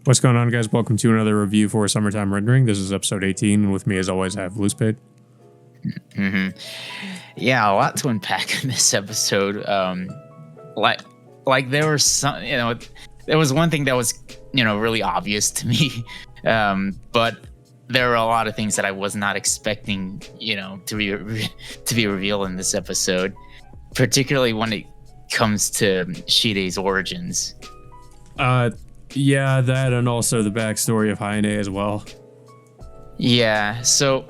What's going on, guys? Welcome to another review for Summertime Rendering. This is episode 18, and with me, as always, I have Loosepade. Mm-hmm. Yeah, a lot to unpack in this episode. Like there was some, there was one thing that was, really obvious to me, but there were a lot of things that I was not expecting, to be revealed in this episode, particularly when it comes to Shide's origins. Yeah, that and also the backstory of Haine as well. Yeah, so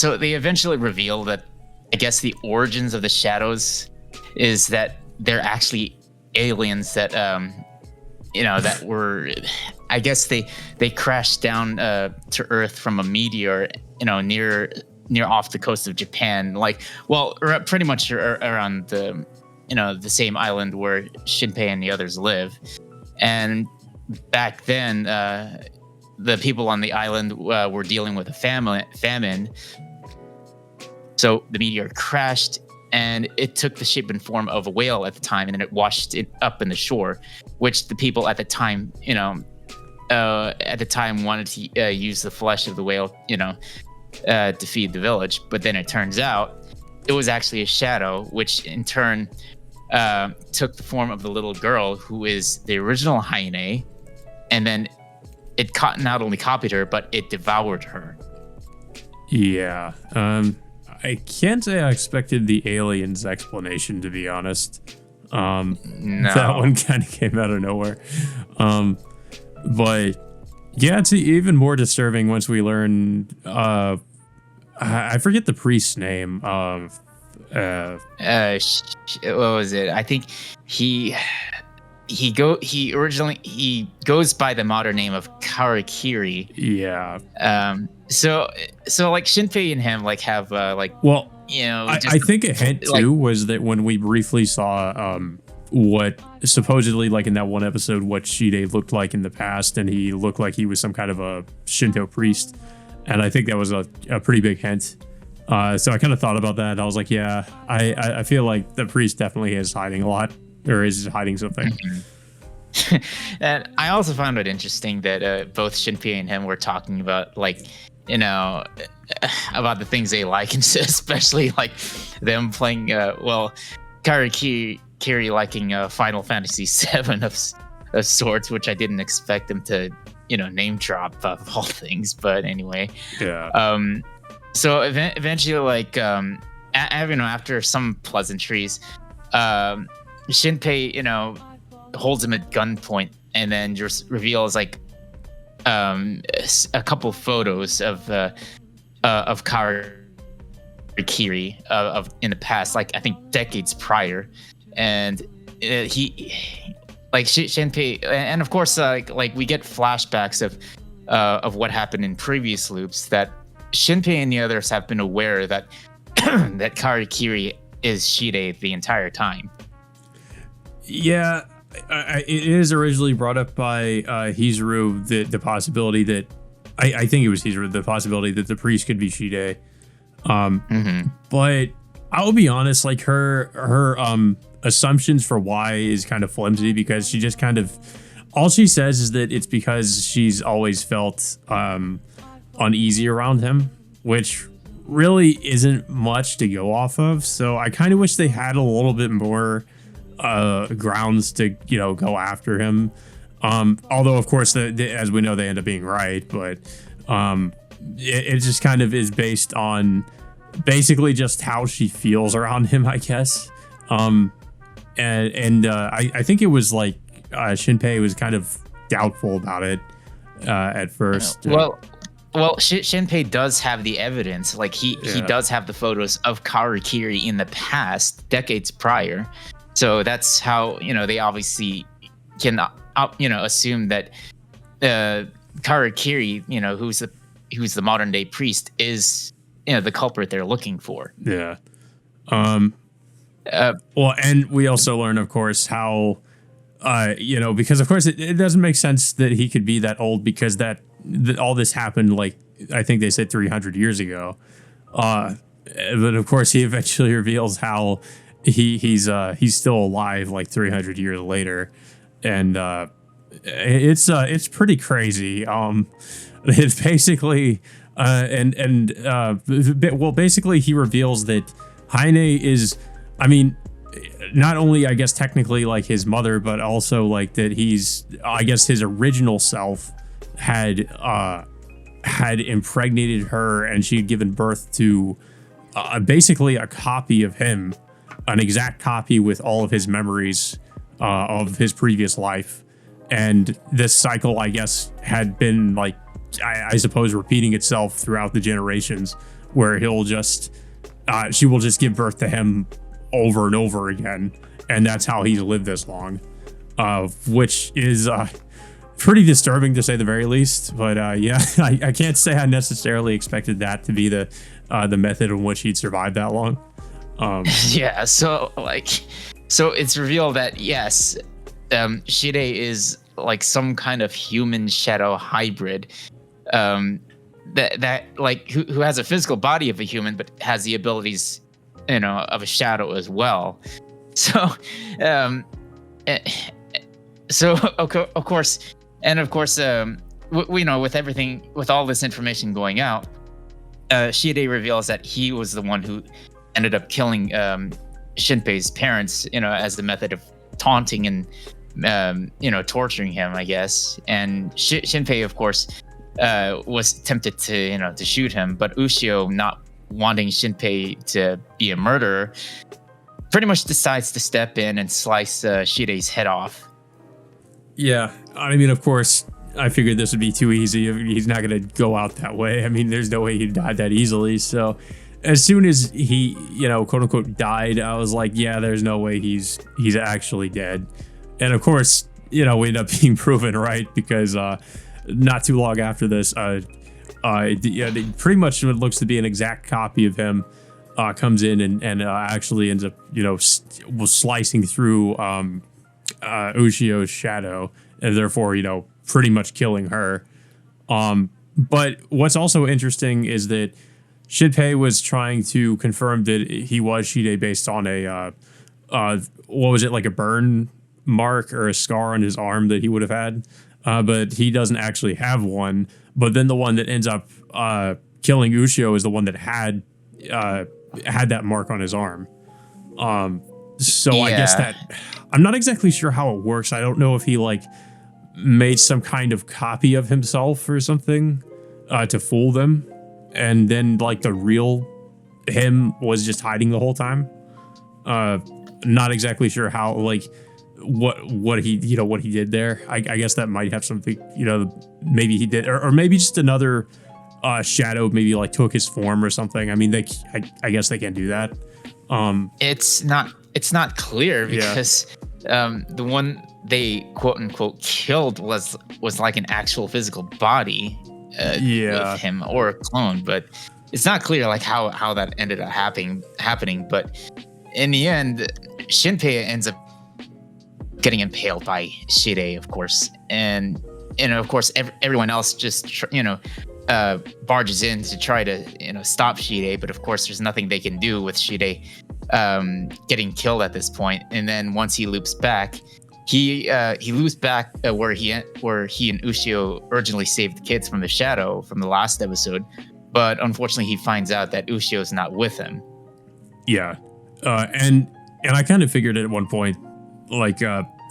they eventually reveal that I guess the origins of the shadows is that they're actually aliens that that were, I guess they crashed down to Earth from a meteor, near off the coast of Japan, pretty much around the same island where Shinpei and the others live. And back then, the people on the island were dealing with a famine. So the meteor crashed, and it took the shape and form of a whale at the time, and then it washed it up in the shore, which the people at the time, wanted to use the flesh of the whale, to feed the village. But then it turns out it was actually a shadow, which in turn took the form of the little girl who is the original Haine, and then it not only copied her, but it devoured her. Yeah. I can't say I expected the aliens explanation, to be honest. No. That one kind of came out of nowhere. But yeah, it's even more disturbing once we learn. I forget the priest's name. What was it? I think he goes by the modern name of Karakiri. Yeah. So like Shinpei and him have I think a hint too was that when we briefly saw what supposedly, like in that one episode, what Shide looked like in the past, and he looked like he was some kind of a Shinto priest, and I think that was a pretty big hint. So I kind of thought about that. I was like, yeah, I feel like the priest definitely is hiding a lot, or is hiding something. Mm-hmm. And I also found it interesting that both Shinpei and him were talking about about the things they like, and especially like them playing Karakiri liking Final Fantasy VII of sorts, which I didn't expect them to name drop of all things. But anyway, yeah. So eventually, after some pleasantries, Shinpei, holds him at gunpoint, and then just reveals a couple photos of Karakiri of in the past, I think decades prior, and Shinpei, and of course, we get flashbacks of what happened in previous loops, that Shinpei and the others have been aware that that Karakiri is Shide the entire time. Yeah, it is originally brought up by Hizuru, the possibility that I think it was Hizuru, the possibility that the priest could be Shide. But I'll be honest, like her assumptions for why is kind of flimsy, because she just kind of, all she says is that it's because she's always felt uneasy around him, which really isn't much to go off of. So I kind of wish they had a little bit more grounds to go after him. Although of course, as we know, they end up being right. But it just kind of is based on basically just how she feels around him, I guess. I think it was like Shinpei was kind of doubtful about it at first. Well, Shinpei does have the evidence. He does have the photos of Karakiri in the past, decades prior. So that's how they obviously can assume that Karakiri, who's the modern day priest, is the culprit they're looking for. Yeah. Well, and we also learn, of course, how because of course it doesn't make sense that he could be that old, because that all this happened, I think they said 300 years ago. But of course he eventually reveals how he's still alive 300 years later, and It's pretty crazy. It's basically well, basically he reveals that Heine is, I mean, not only I guess technically like his mother, but also like that he's, I guess his original self had impregnated her, and she had given birth to basically a copy of him, an exact copy with all of his memories of his previous life. And this cycle, I guess, had been like, I suppose, repeating itself throughout the generations, where she will just give birth to him over and over again. And that's how he's lived this long, which is pretty disturbing to say the very least. But yeah, I can't say I necessarily expected that to be the method in which he'd survived that long. Yeah, so it's revealed that yes, Shide is like some kind of human shadow hybrid, that like who has a physical body of a human but has the abilities, of a shadow as well. So, eh, of course, we know with all this information going out, Shide reveals that he was the one who ended up killing Shinpei's parents, as a method of taunting and torturing him, I guess. And Shinpei, of course, was tempted to shoot him, but Ushio, not wanting Shinpei to be a murderer, pretty much decides to step in and slice Shide's head off. Yeah, I mean, of course, I figured this would be too easy. He's not going to go out that way. I mean, there's no way he'd die that easily. So as soon as he, quote unquote, died, I was like, yeah, there's no way he's actually dead. And of course, we end up being proven right, because not too long after this, pretty much what looks to be an exact copy of him comes in and actually ends up, slicing through Ushio's shadow, and therefore, pretty much killing her. But what's also interesting is that Shinpei was trying to confirm that he was Shide based on a what was it, like a burn mark or a scar on his arm that he would have had, but he doesn't actually have one. But then the one that ends up killing Ushio is the one that had that mark on his arm. So yeah. I guess that I'm not exactly sure how it works. I don't know if he like made some kind of copy of himself or something to fool them, and then like the real him was just hiding the whole time. Not exactly sure how, like what he did there. I guess that might have something, maybe he did, or maybe just another shadow maybe like took his form or something. I mean, I guess they can't do that. It's not clear, because the one they quote unquote killed was like an actual physical body with him, or a clone, but it's not clear like how that ended up happening. But in the end, Shinpei ends up getting impaled by Shide, of course, and of course everyone else just barges in to try to stop Shide, but of course there's nothing they can do with Shide getting killed at this point. And then once he loops back, he loops back where he and Ushio originally saved the kids from the shadow from the last episode, but unfortunately he finds out that Ushio's not with him. Yeah, and I kind of figured at one point like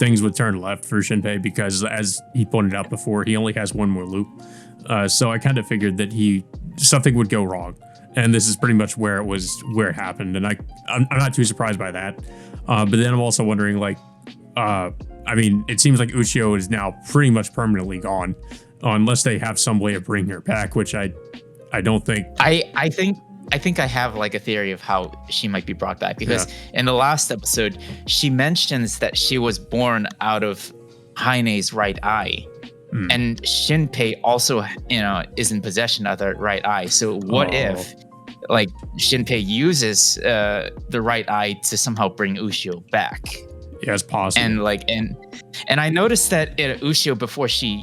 things would turn left for Shinpei, because as he pointed out before, he only has one more loop. So I kind of figured that something would go wrong, and this is pretty much where it happened. And I'm not too surprised by that. But then I'm also wondering, like, I mean, it seems like Ushio is now pretty much permanently gone, unless they have some way of bringing her back, which I don't think. I think I have like a theory of how she might be brought back, because in the last episode, she mentions that she was born out of Heine's right eye. And Shinpei also, is in possession of the right eye. So what if, like, Shinpei uses the right eye to somehow bring Ushio back? Yeah, it's possible. And like, and I noticed that Ushio, before she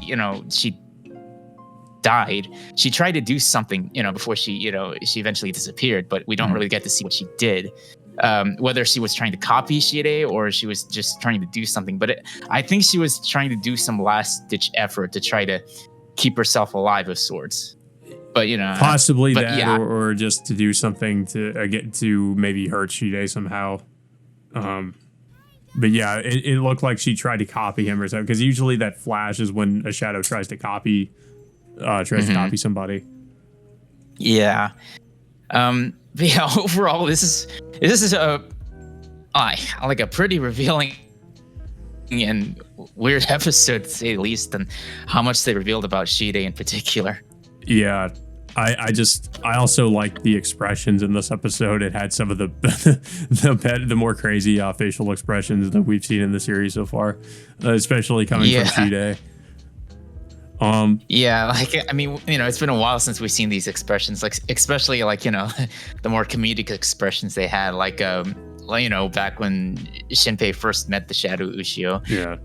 died, she tried to do something, before she eventually disappeared, but we don't really get to see what she did. whether she was trying to copy Shide or she was just trying to do something. But I think she was trying to do some last ditch effort to try to keep herself alive of sorts. But possibly but that, yeah. or just to do something to get to maybe hurt Shide somehow. But yeah, it looked like she tried to copy him or something, because usually that flash is when a shadow tries to copy somebody. Yeah. But yeah, overall, this is a like a pretty revealing and weird episode, to say the least, and how much they revealed about Shide in particular. Yeah, I also liked the expressions in this episode. It had some of the more crazy facial expressions that we've seen in the series so far, especially coming from Shide. Yeah, like, I mean, it's been a while since we've seen these expressions, like especially like the more comedic expressions they had, like back when Shinpei first met the Shadow Ushio. Yeah.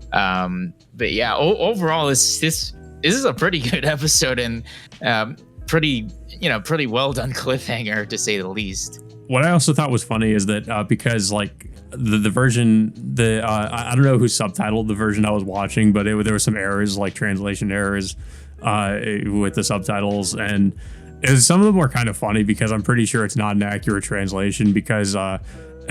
But yeah, overall, this is a pretty good episode, and pretty well done cliffhanger, to say the least. What I also thought was funny is that because like the version, I don't know who subtitled the version I was watching, but there were some errors, like translation errors with the subtitles, and some of them were kind of funny because I'm pretty sure it's not an accurate translation, because at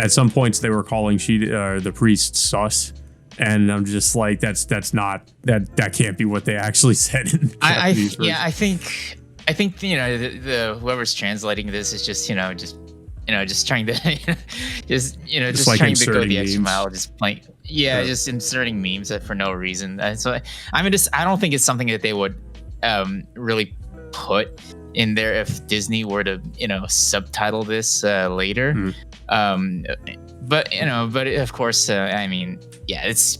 some points they were calling the priest sus, and I'm just like, that's not, that can't be what they actually said in Japanese version. Yeah, I think the whoever's translating this is just trying to just like trying to go the extra memes. mile, just playing. Yeah, just inserting memes for no reason. So I mean, I don't think it's something that they would really put in there if Disney were to subtitle this later. But of course, I mean, yeah, that's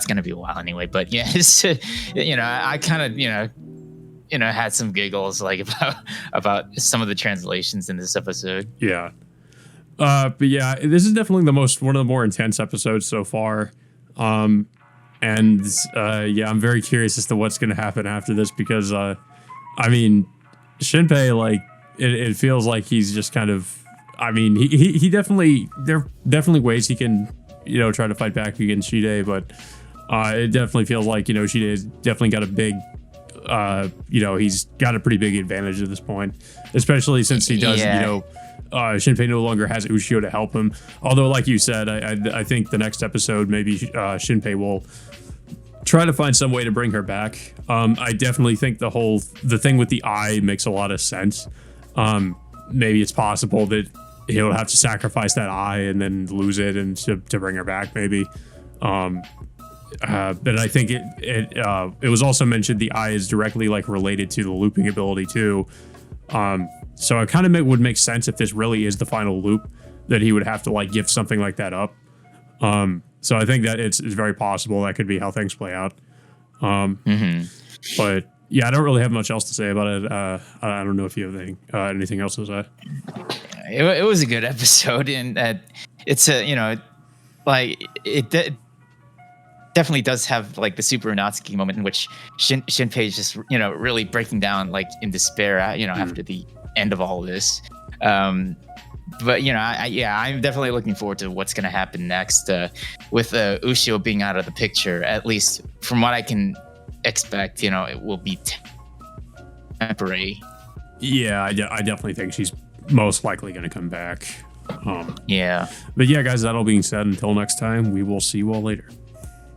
gonna be a while anyway. But yeah, I kind of had some giggles like about some of the translations in this episode. Yeah. But yeah, this is definitely one of the more intense episodes so far. And yeah, I'm very curious as to what's going to happen after this, because I mean, Shinpei, like, it feels like he's just kind of, I mean, he definitely, there are definitely ways he can, try to fight back against Shide, but it definitely feels like, Shide's definitely got a big, he's got a pretty big advantage at this point, especially since he does, Shinpei no longer has Ushio to help him. Although, like you said, I think the next episode, maybe Shinpei will try to find some way to bring her back. I definitely think the thing with the eye makes a lot of sense. Maybe it's possible that he'll have to sacrifice that eye and then lose it and to bring her back, maybe. But I think it was also mentioned the eye is directly like related to the looping ability too. So it kind of would make sense if this really is the final loop, that he would have to like give something like that up. So I think that it's very possible that could be how things play out. But yeah, I don't really have much else to say about it. I don't know if you have anything else to say. It was a good episode, and it's like it definitely does have like the super Natsuki moment in which Shinpei is just really breaking down like in despair after the end of all of this. But I'm definitely looking forward to what's going to happen next with Ushio being out of the picture. At least from what I can expect, it will be temporary. Yeah, I definitely think she's most likely going to come back. Yeah. But yeah, guys, that all being said, until next time, we will see you all later.